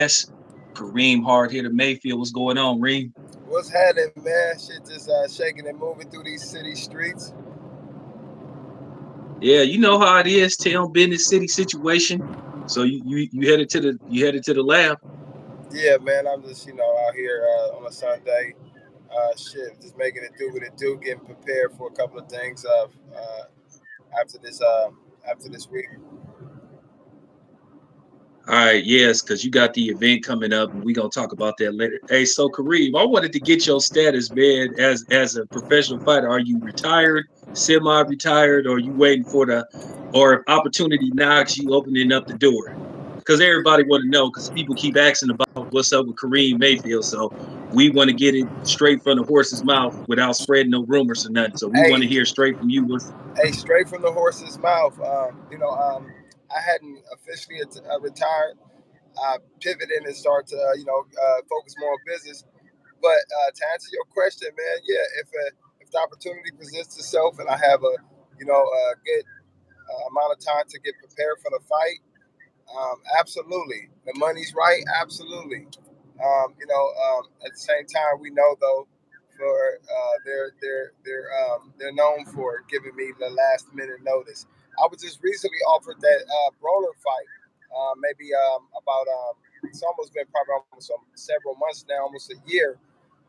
Yes, Kareem hard hitter Mayfield. What's going on, Reem? What's happening, man? Shit just shaking and moving through these city streets. Yeah, you know how it is, town business city situation. So you headed to the lab. Yeah, man, I'm just out here on a Sunday. Shit, just making it do what it do, getting prepared for a couple of things after this after this week. All right, yes, because you got the event coming up, and we're gonna talk about that later. Hey, so Kareem, I wanted to get your status, man, as a professional fighter. Are you retired, semi-retired, or are you waiting for or if opportunity knocks, you opening up the door? Because everybody want to know, because people keep asking about what's up with Kareem Mayfield. So we want to get it straight from the horse's mouth without spreading no rumors or nothing. So we want to Hey, hear straight from you. What's hey, straight from the horse's mouth. I hadn't officially retired. I pivoted and started to focus more on business. But to answer your question, man, yeah, if the opportunity presents itself and I have a good amount of time to get prepared for the fight, absolutely. The money's right, absolutely. At the same time, we know though, for they're known for giving me the last minute notice. I was just recently offered that Broner fight, maybe about it's almost been probably almost several months now, almost a year.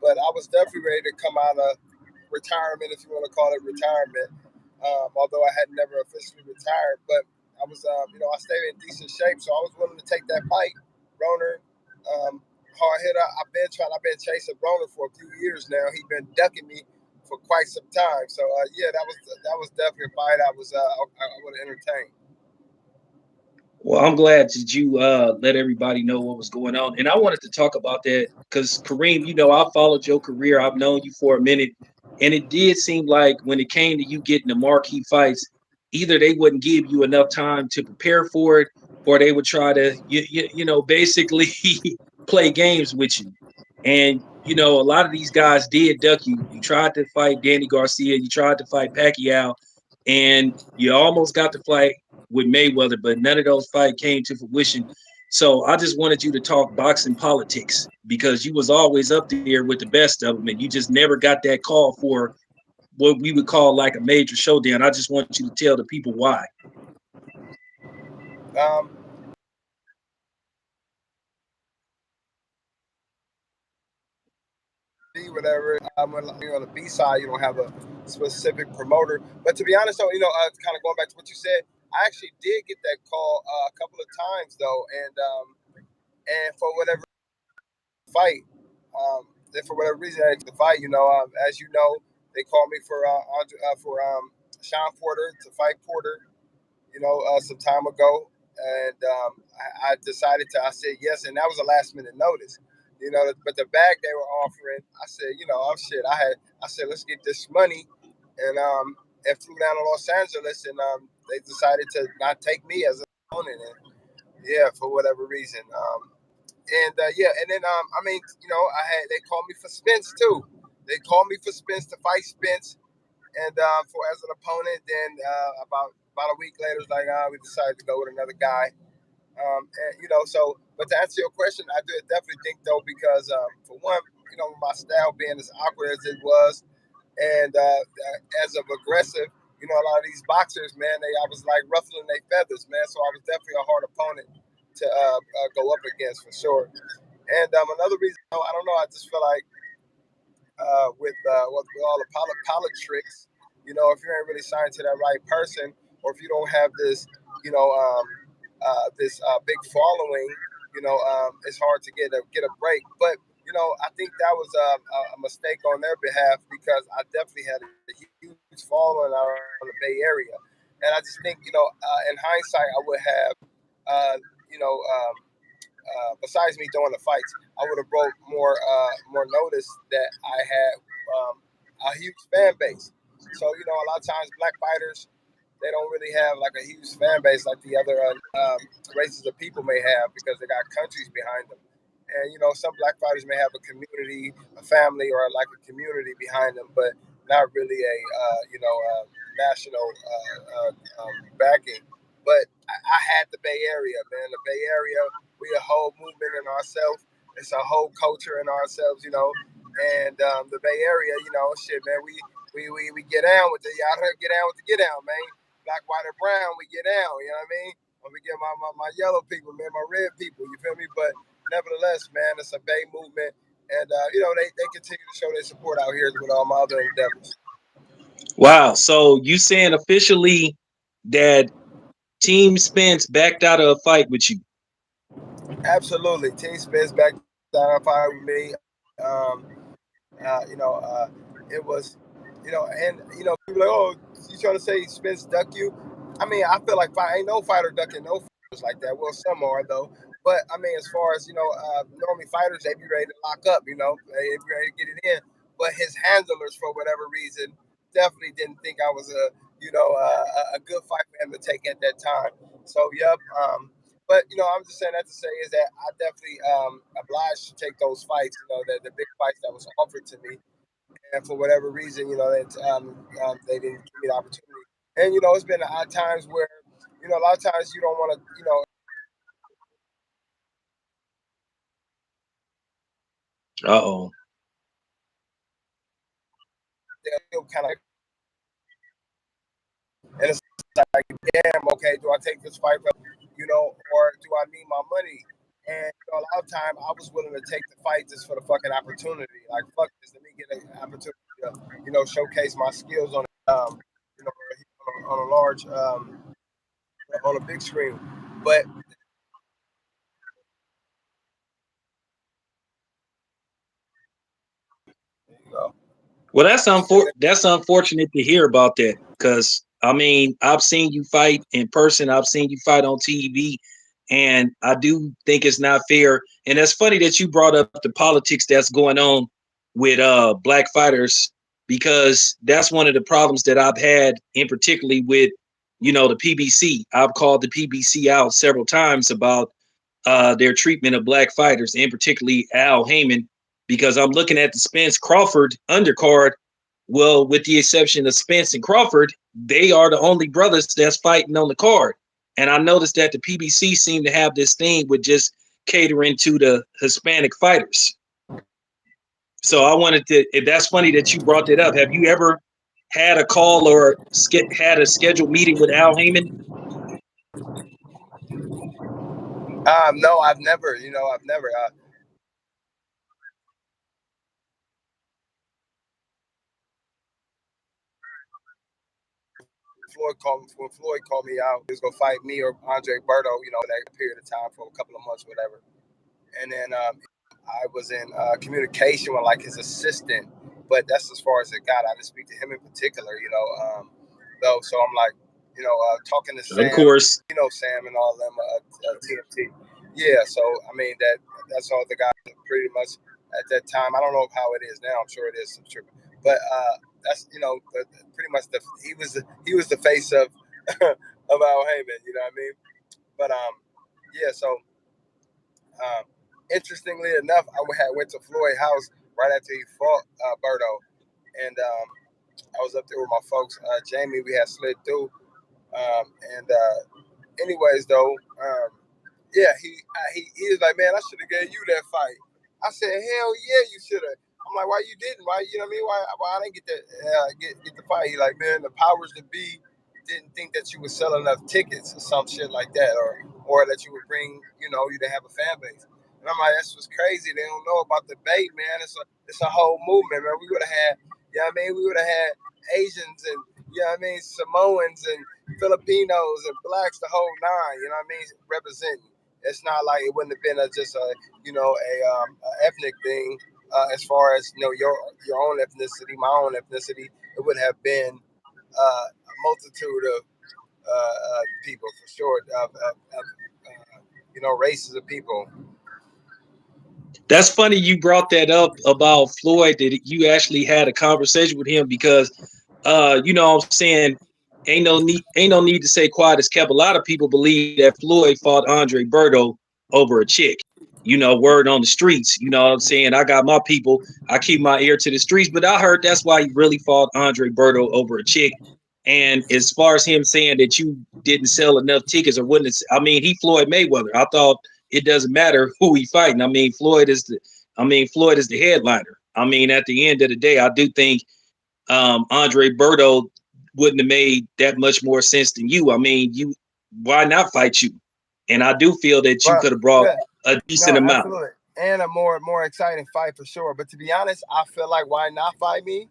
But I was definitely ready to come out of retirement, if you want to call it retirement. Although I had never officially retired, but I stayed in decent shape, so I was willing to take that fight. Broner, hard hitter. I've been chasing Broner for a few years now. He's been ducking me for quite some time. So yeah, that was definitely a fight I would entertain. Well, I'm glad that you let everybody know what was going on. And I wanted to talk about that because Kareem, I followed your career. I've known you for a minute. And it did seem like when it came to you getting the marquee fights, either they wouldn't give you enough time to prepare for it, or they would try to, basically play games with you. And, a lot of these guys did duck you. You tried to fight Danny Garcia, you tried to fight Pacquiao, and you almost got to fight with Mayweather, but none of those fights came to fruition. So I just wanted you to talk boxing politics because you was always up there with the best of them, and you just never got that call for what we would call like a major showdown. I just want you to tell the people why. Um, Whatever. When you're on the B side, you don't have a specific promoter. But to be honest, though, kind of going back to what you said, I actually did get that call a couple of times though, and for whatever fight. And for whatever reason, I took the fight. As you know, they called me for Sean Porter to fight Porter. Some time ago, and I decided to. I said yes, and that was a last minute notice. But the bag they were offering, I said, I'm shit. I said, let's get this money, and flew down to Los Angeles, and they decided to not take me as an opponent, and yeah, for whatever reason. And then they called me for Spence too. They called me for Spence to fight Spence, and for as an opponent. Then about a week later, it's like we decided to go with another guy. But to answer your question, I do definitely think though because for one, my style being as awkward as it was, and as of aggressive. A lot of these boxers, man, I was like ruffling their feathers, man. So I was definitely a hard opponent to go up against for sure. And another reason, I don't know, I just feel like with all the politics, if you ain't really signed to that right person, or if you don't have this, this big following, it's hard to get a break. But I think that was a mistake on their behalf because I definitely had a huge following around the Bay Area, and I just think in hindsight I would have, uh, you know, um, besides me throwing the fights, I would have brought more notice that I had a huge fan base. So a lot of times black fighters they don't really have like a huge fan base like the other races of people may have because they got countries behind them. And some black fighters may have a community, a family, or like a community behind them, but not really a national backing. but I had the Bay Area, man. The Bay Area, we a whole movement in ourselves. It's a whole culture in ourselves, And the Bay Area, shit, man. We get down with the y'all heard get down with the get down, man. Black, white, or brown, we get down. You know what I mean? When we get my yellow people, man, my red people. You feel me? But nevertheless, man, it's a Bay movement, and they continue to show their support out here with all my other endeavors. Wow. So you saying officially that Team Spence backed out of a fight with you? Absolutely, Team Spence back down fight with me. It was, people like, oh, you trying to say Spence duck you? I mean, I feel like ain't no fighter ducking no fighters like that. Well, some are though, but I mean, as far as normally fighters they be ready to lock up, they be ready to get it in. But his handlers, for whatever reason, definitely didn't think I was a good fight for him to take at that time. So, yep. But I'm just saying that to say is that I definitely obliged to take those fights. The big fights that was offered to me, and for whatever reason, they didn't give me the opportunity. And it's been odd times where a lot of times you don't want to Uh-oh. they'll kind of, and it's like, damn, okay, do I take this fight, or do I need my money? And a lot of time I was willing to take the fight just for the fucking opportunity. Like, fuck this, let me get an opportunity to, showcase my skills you know, on a large, on a big screen. But you know, Well, you still that's unfortunate to hear about that because I mean I've seen you fight in person, I've seen you fight on TV, and I do think it's not fair. And it's funny that you brought up the politics that's going on with black fighters because that's one of the problems that I've had, in particularly with the PBC. I've called the PBC out several times about their treatment of black fighters, and particularly Al Heyman, because I'm looking at the Spence Crawford undercard. Well, with the exception of Spence and Crawford, they are the only brothers that's fighting on the card. And I noticed that the PBC seemed to have this thing with just catering to the Hispanic fighters. So I wanted to, if that's funny that you brought that up, have you ever had a call or had a scheduled meeting with Al Heyman? No, I've never. I've never. Floyd called me out. He was gonna fight me or Andre Berto. That period of time for a couple of months, whatever. And then I was in communication with like his assistant, but that's as far as it got. I didn't speak to him in particular, though. So I'm like, talking to Of Sam, course. Sam and all them TMT. Yeah, so I mean that's all the guys pretty much at that time. I don't know how it is now. I'm sure it is some true, but that's pretty much he was the face of of Al Heyman. You know what I mean? But yeah. So um, interestingly enough, went to Floyd House right after he fought Berto, and I was up there with my folks. Jamie, we had slid through, and anyways, though, yeah, he was like, man, I should have gave you that fight. I said, hell yeah, you should have. I'm like, why you didn't? Why you know what I mean? Why I didn't get that get the fight? He like, man, the powers that be didn't think that you would sell enough tickets or some shit like that, or that you would bring, you to have a fan base. And I'm like, that's what's crazy. They don't know about the bait, man. It's a whole movement, man. We would have had, we would have had Asians and Samoans and Filipinos and blacks, the whole nine. Representing. It's not like it wouldn't have been just a ethnic thing. As far as your own ethnicity, my own ethnicity, it would have been a multitude of people for sure, races of people. That's funny you brought that up about Floyd, that you actually had a conversation with him because what I'm saying, ain't no need to say quiet as kept. A lot of people believe that Floyd fought Andre Berto over a chick. Word on the streets. You know what I'm saying? I got my people. I keep my ear to the streets, but I heard that's why he really fought Andre Berto over a chick. And as far as him saying that you didn't sell enough tickets or wouldn't, I mean, he Floyd Mayweather. I thought it doesn't matter who he fighting. I mean, Floyd is the headliner. I mean, at the end of the day, I do think Andre Berto wouldn't have made that much more sense than you. I mean, why not fight you? And I do feel that you But could have brought yeah, a decent no, amount. absolutely, and a more exciting fight for sure. But to be honest, I feel like why not fight me?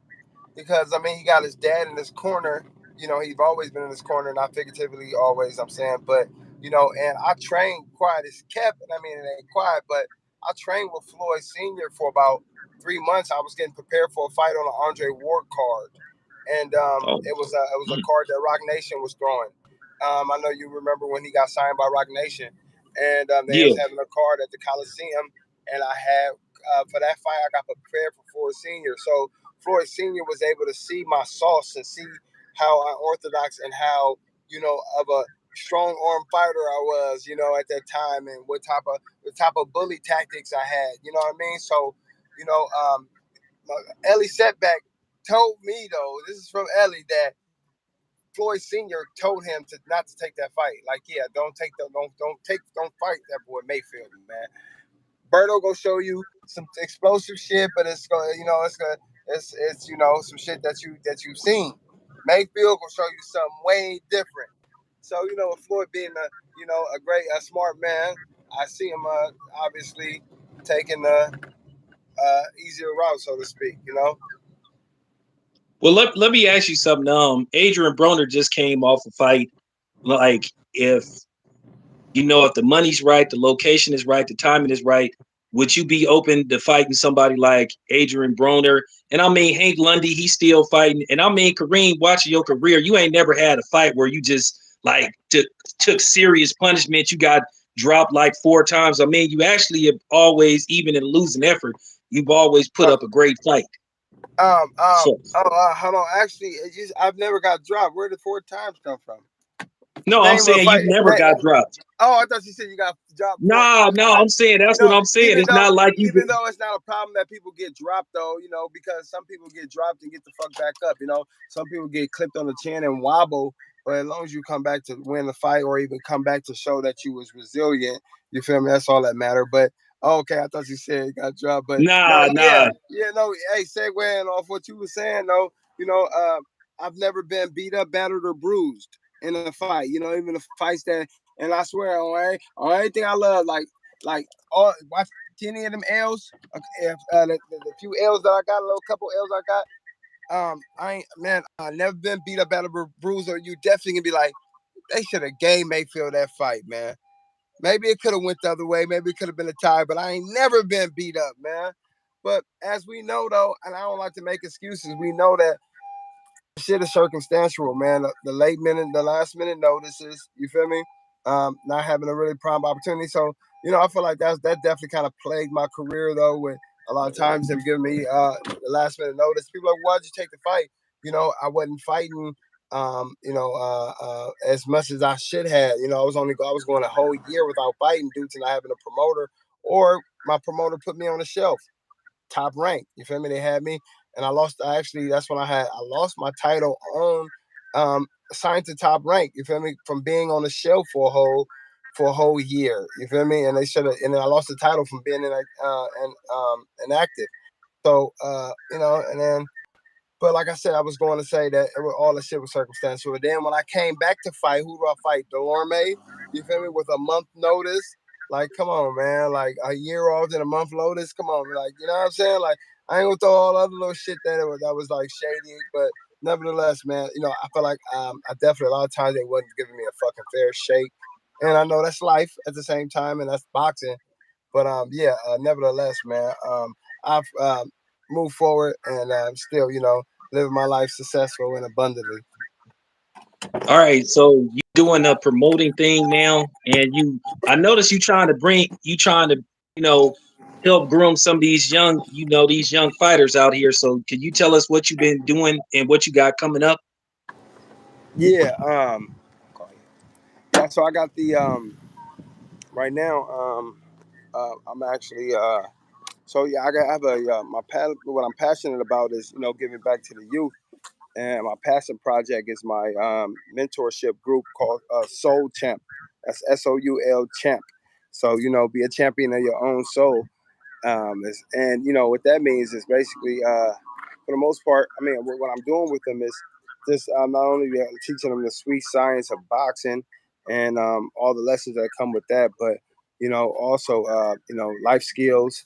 Because I mean, he got his dad in his corner. You know, he's always been in his corner, not figuratively always. I'm saying, but and I trained quiet as kept, and I mean it ain't quiet, but I trained with Floyd Senior for about 3 months. I was getting prepared for a fight on an Andre Ward card, and Oh, it was a mm, card that Rock Nation was throwing. I know you remember when he got signed by Rock Nation, and they yeah. was having a card at the Coliseum, and I had for that fight I got prepared for Floyd Senior. So Floyd Senior was able to see my sauce and see how unorthodox and how of a strong arm fighter I was, at that time, and what type of bully tactics I had. You know what I mean? So, you know, um, Ellie Setback told me though, this is from Ellie, that Floyd Senior told him to not to take that fight. Like, yeah, don't fight that boy Mayfield, man. Berto gonna show you some explosive shit, but it's some shit that you've seen. Mayfield gonna show you something way different. So with Floyd being a great smart man, I see him obviously taking the easier route, so to speak. Well, let me ask you something. Adrian Broner just came off a fight. Like, if the money's right, the location is right, the timing is right, would you be open to fighting somebody like Adrian Broner? And I mean, Hank Lundy, he's still fighting. And I mean, Kareem, watching your career, you ain't never had a fight where you just like took serious punishment. You got dropped like 4 times. I mean, you actually have always, even in a losing effort, you've always put Uh, up a great fight. So, hold on. Actually, I've never got dropped. Where did 4 times come from? no, I'm Name a saying fight. you've never got dropped. Oh, I thought you said you got dropped four No, times. no, I'm saying that's what I'm saying. Even It's though not like you even though it's not a problem that people get dropped though, because some people get dropped and get the fuck back up. Some people get clipped on the chin and wobble, but as long as you come back to win the fight or even come back to show that you was resilient, you feel me? That's all that matter. But okay, I thought you said you got dropped, but no, nah, yeah, nah. yeah, no. Hey, segueing off what you were saying though, I've never been beat up, battered, or bruised in a fight. Even the fights that, and I swear on everything I love, like watch any of them L's. If the few L's that I got, a little couple L's I got. I ain't man. I never been beat up, battered, or bruised. Or you definitely gonna be like, they should have gave Mayfield that fight, man. Maybe it could have went the other way. Maybe it could have been a tie, but I ain't never been beat up, man. But as we know, though, and I don't like to make excuses, we know that shit is circumstantial, man. The late minute, the last minute notices, you feel me? Not having a really prime opportunity. So, I feel like that definitely kind of plagued my career though, with a lot of times they've given me the last minute notice. People are like, why'd you take the fight? I wasn't fighting as much as I should have. I was going a whole year without fighting due to not having a promoter, or my promoter put me on the shelf top rank. You feel me? They had me, and I lost. Actually, that's when I lost my title on signed to top rank. You feel me? From being on the shelf for a whole year. You feel me? And they should have. And then I lost the title from being inactive. So and then. But like I said, I was going to say that all the shit was circumstantial. And then when I came back to fight, who do I fight? Delorme, you feel me? With a month notice. Like, come on, man. Like a year off and a month notice. Come on, like, you know what I'm saying? Like, I ain't gonna throw all the other little shit that was like shady, but nevertheless, man, I feel like I definitely a lot of times they wasn't giving me a fucking fair shake, and I know that's life at the same time, and that's boxing. But yeah, nevertheless, man, I've moved forward and still, living my life successful and abundantly. All right, so you doing a promoting thing now, and I noticed you trying to, you know, help groom some of these these young fighters out here. So can you tell us what you've been doing and what you got coming up? Yeah, yeah. So I got the right now. I'm actually so yeah. I have a what I'm passionate about is giving back to the youth. And my passion project is my mentorship group called Soul Champ. That's SOUL Champ. So be a champion of your own soul. And what that means is basically, for the most part, I mean, what I'm doing with them is just not only teaching them the sweet science of boxing and all the lessons that come with that, but also life skills,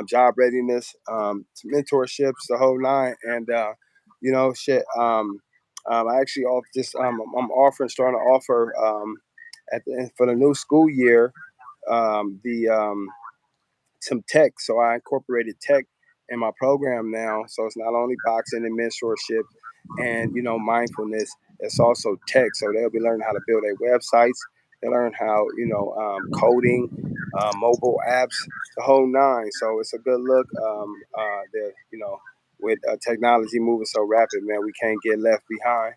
job readiness, mentorships, the whole nine, and shit. I actually I'm offering, starting to offer for the new school year, the some tech. So I incorporated tech in my program now. So it's not only boxing and mentorship and mindfulness. It's also tech. So they'll be learning how to build their websites. They learn how coding, mobile apps, the whole nine. So it's a good look. They're with technology moving so rapid, man, we can't get left behind.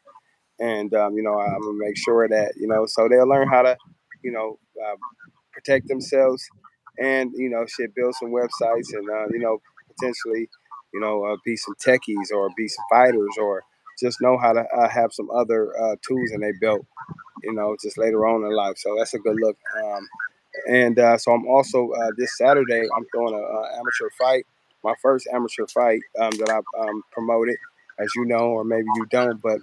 And I'm gonna make sure that so they'll learn how to you know uh, protect themselves, and shit, build some websites, and potentially be some techies or be some fighters, or just know how to have some other tools in their belt, just later on in life. So that's a good look. And so I'm also this Saturday I'm throwing a amateur fight, my first amateur fight that I promoted, as you know, or maybe you don't, but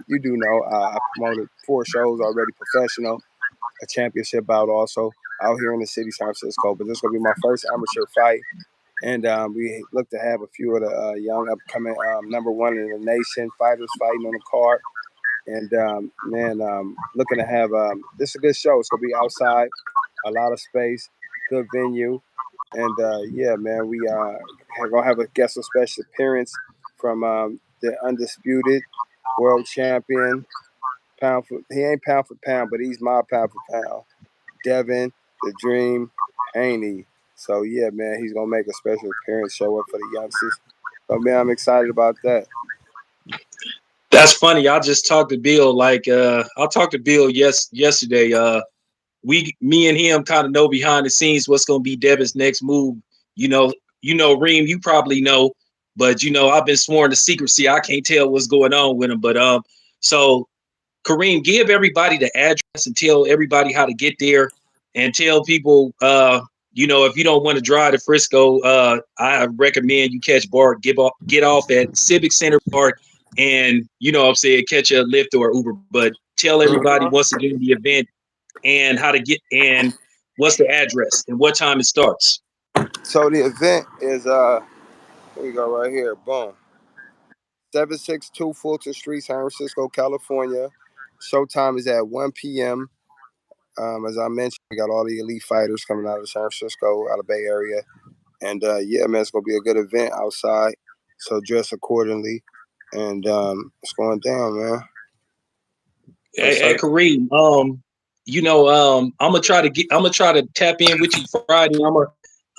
you do know. I promoted 4 shows already, professional, a championship bout also out here in the city, San Francisco. But this is gonna be my first amateur fight, and we look to have a few of the young upcoming number one in the nation fighters fighting on the card. And man, looking to have this is a good show. It's gonna be outside, a lot of space, good venue, and yeah, man, we gonna have a guest of special appearance from the undisputed world champion, he ain't pound for pound, but he's my pound for pound, Devin the Dream Haney. So yeah, man, he's gonna make a special appearance, show up for the youngsters. So man, I'm excited about that. That's funny. I just talked to Bill. I talked to Bill yesterday. Me and him kind of know behind the scenes what's going to be Devin's next move. You know, Reem, you probably know, but I've been sworn to secrecy. I can't tell what's going on with him. But so Kareem, give everybody the address and tell everybody how to get there, and tell people, if you don't want to drive to Frisco, I recommend you catch Bart, get off at Civic Center Park, and what I'm saying, catch a Lyft or Uber. But tell everybody Mhm. once again the event and how to get and what's the address and what time it starts. So the event is here we go right here. Boom. 762 Fulton Street, San Francisco, California. Showtime is at 1 p.m. As I mentioned, we got all the elite fighters coming out of San Francisco, out of Bay Area. And yeah, man, it's going to be a good event outside. So dress accordingly. And it's going down, man. So, Hey, Kareem, I'm gonna try to tap in with you Friday.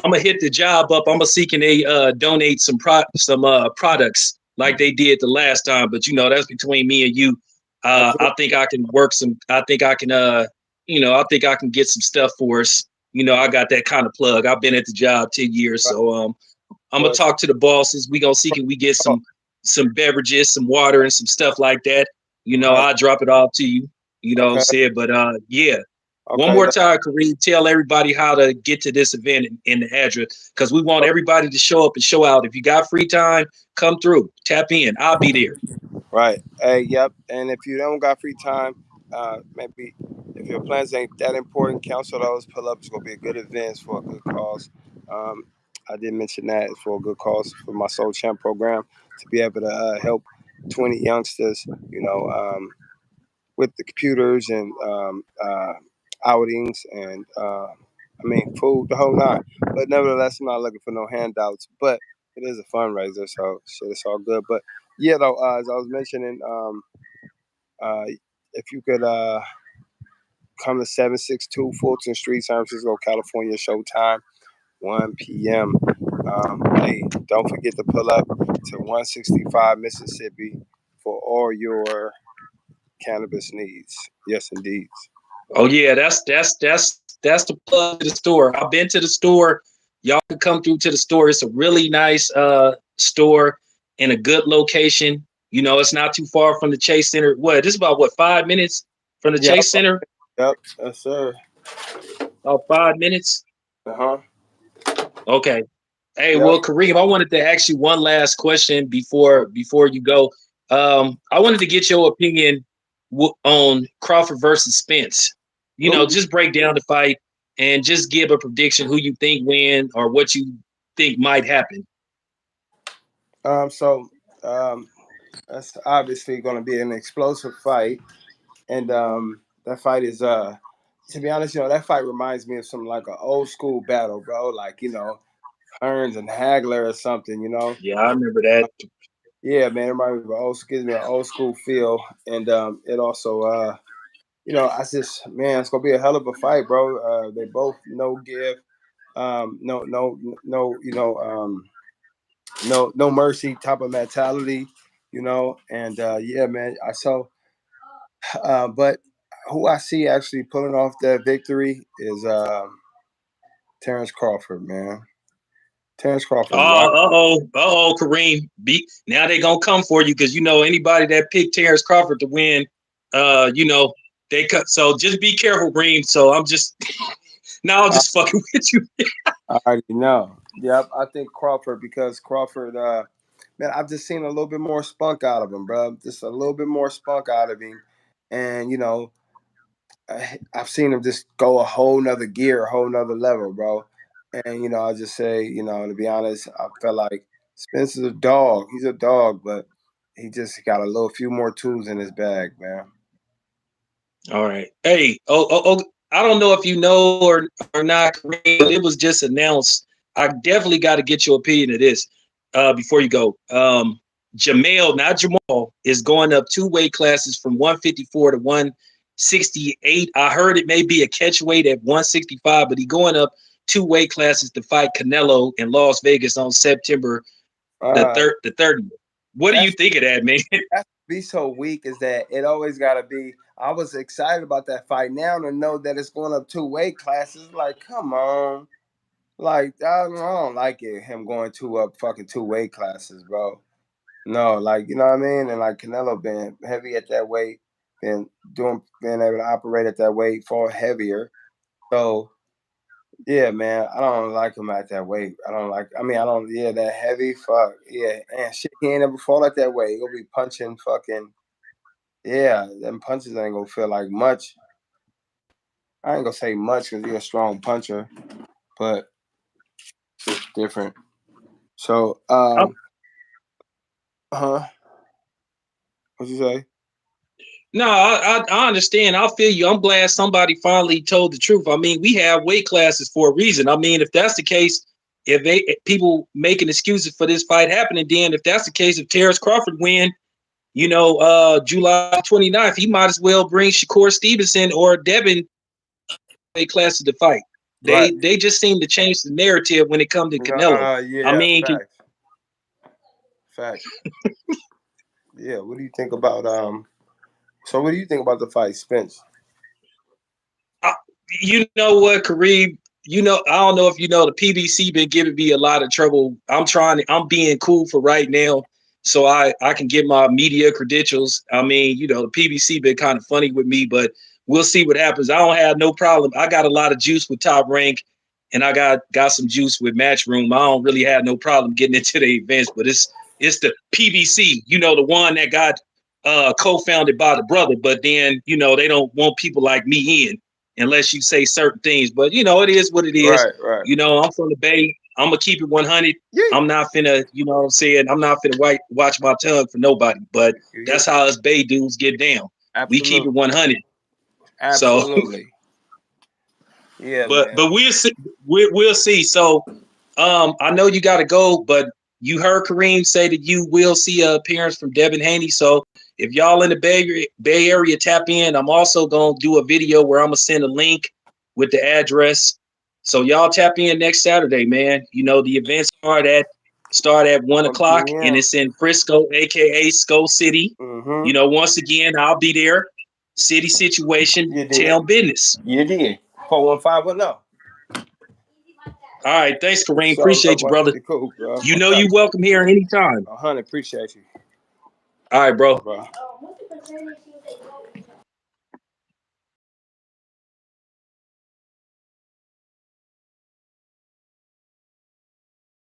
I'm gonna hit the job up. I'm gonna seeking a donate some products like they did the last time. But that's between me and you. I absolutely. think I can work some. I think I can. I think I can get some stuff for us. I got that kind of plug. I've been at the job 10 years, Right. so I'm gonna Well, talk to the bosses. We gonna see can we get oh, some beverages, some water, and some stuff like that. right. I'll drop it off to you. You know what I'm Okay. saying? But yeah. One Okay. more time, Kareem, tell everybody how to get to this event and the address, because we want everybody to show up and show out. If you got free time, come through, tap in. I'll be there. Right. Hey, yep. And if you don't got free time, maybe if your plans ain't that important, cancel those. Pull up. It's gonna be a good event. It's for a good cause. Um, I did mention that it's for a good cause for my Soul Champ program to be able to help 20 youngsters. With the computers and outings and I mean food, the whole nine. But nevertheless, I'm not looking for no handouts. But it is a fundraiser, so shit, it's all good. But yeah, though, as I was mentioning, uh, if you could come to 762 Fulton Street, San Francisco, California, showtime, 1 p.m. Hey, don't forget to pull up to 165 Mississippi for all your cannabis needs. Yes, indeed. Oh yeah, that's the plug to the store. I've been to the store. Y'all can come through to the store. It's a really nice store in a good location. You know, it's not too far from the Chase Center. What? This is about what 5 minutes from the Yep. Chase Center? Yep. Yes, sir. About 5 minutes. Uh-huh. Okay. Hey, Yep. well, Kareem, I wanted to ask you one last question before you go. I wanted to get your opinion on Crawford versus Spence. You know, Ooh. just break down the fight and just give a prediction who you think win or what you think might happen. So that's obviously going to be an explosive fight, and that fight is to be honest, that fight reminds me of some like an old school battle, bro. Like Hearns and Hagler or something. Yeah, I remember that. Yeah, man, it reminds me of gives me an old school feel, and it also I just man, it's gonna be a hell of a fight, bro. They both no give, no, no mercy type of mentality, and yeah, man. But who I see actually pulling off that victory is Terrence Crawford, man. Terrence Crawford rock. Kareem. Now they gonna come for you because you know anybody that picked Terrence Crawford to win, you know they cut. So just be careful, Kareem. So I'm just now I'm I, just fucking with you. I already know. Yep, I think Crawford because Crawford, man, I've just seen a little bit more spunk out of him, bro. Just a little bit more spunk out of him, and I've seen him just go a whole nother gear, a whole nother level, bro. And I just say, to be honest, I felt like Spence is a dog. He's a dog, but he just got a little few more tools in his bag, man. All right. Hey, I don't know if you know or not, Kareem, but it was just announced. I definitely got to get your opinion of this before you go. Jamel, not Jamal, is going up 2 weight classes from 154 to 168. I heard it may be a catch weight at 165, but he's going up 2 weight classes to fight Canelo in Las Vegas on September the Uh, third, the 30th. What do you that's think of that, man? that's be so weak is that it always got to be. I was excited about that fight. Now to know that it's going up 2 weight classes, like, come on. Like, I don't like it. Him going fucking 2 weight classes, bro. No, like you know what I mean, and like Canelo being heavy at that weight, being able to operate at that weight, fall heavier. So yeah, man, I don't like him at that weight. I don't like. I mean, I don't. Yeah, that heavy. Fuck. Yeah, and shit, he ain't never fall at that weight. He gonna be punching fucking. Yeah, them punches ain't gonna feel like much. I ain't gonna say much because he's a strong puncher, but it's different. So, huh? What you say? No, I understand. I feel you. I'm glad somebody finally told the truth. I mean, we have weight classes for a reason. I mean, if that's the case, if people making excuses for this fight happening, then if that's the case, if Terrence Crawford win, July 29th, he might as well bring Shakur Stevenson or Devin weight classes to fight. Right. They just seem to change the narrative when it comes to Canelo. I Yeah, mean, facts. Facts. Yeah. What do you think about So what do you think about the fight, Spence? you know what, Kareem? You know, I don't know if you know the PBC been giving me a lot of trouble. I'm being cool for right now, so I can get my media credentials. I mean, the PBC been kind of funny with me, but we'll see what happens. I don't have no problem. I got a lot of juice with Top Rank, and I got some juice with Matchroom. I don't really have no problem getting into the events, but it's the PBC, the one that got co-founded by the brother, but then they don't want people like me in unless you say certain things. But it is what it is. Right, right. I'm from the Bay. I'm gonna keep it 100. Yeah. I'm not finna, what I'm saying. I'm not finna watch my tongue for nobody. But that's how us Bay dudes get down. We keep Absolutely. it 100. So, Absolutely. Yeah, but man. we'll see. We'll see. So, I know you got to go, but you heard Kareem say that you will see a appearance from Devin Haney. So if y'all in the Bay Area tap in, I'm also gonna do a video where I'm gonna send a link with the address. So y'all tap in next Saturday, man. The events start at 1 o'clock, and 1 p.m. it's in Frisco, aka Skull City. Mm-hmm. Once again, I'll be there. City situation, You did. town business. You did. 41510. All right, thanks, Kareem. So, Appreciate you, brother. cool, bro. You welcome here anytime. 100. Appreciate you. All right, bro. Bro.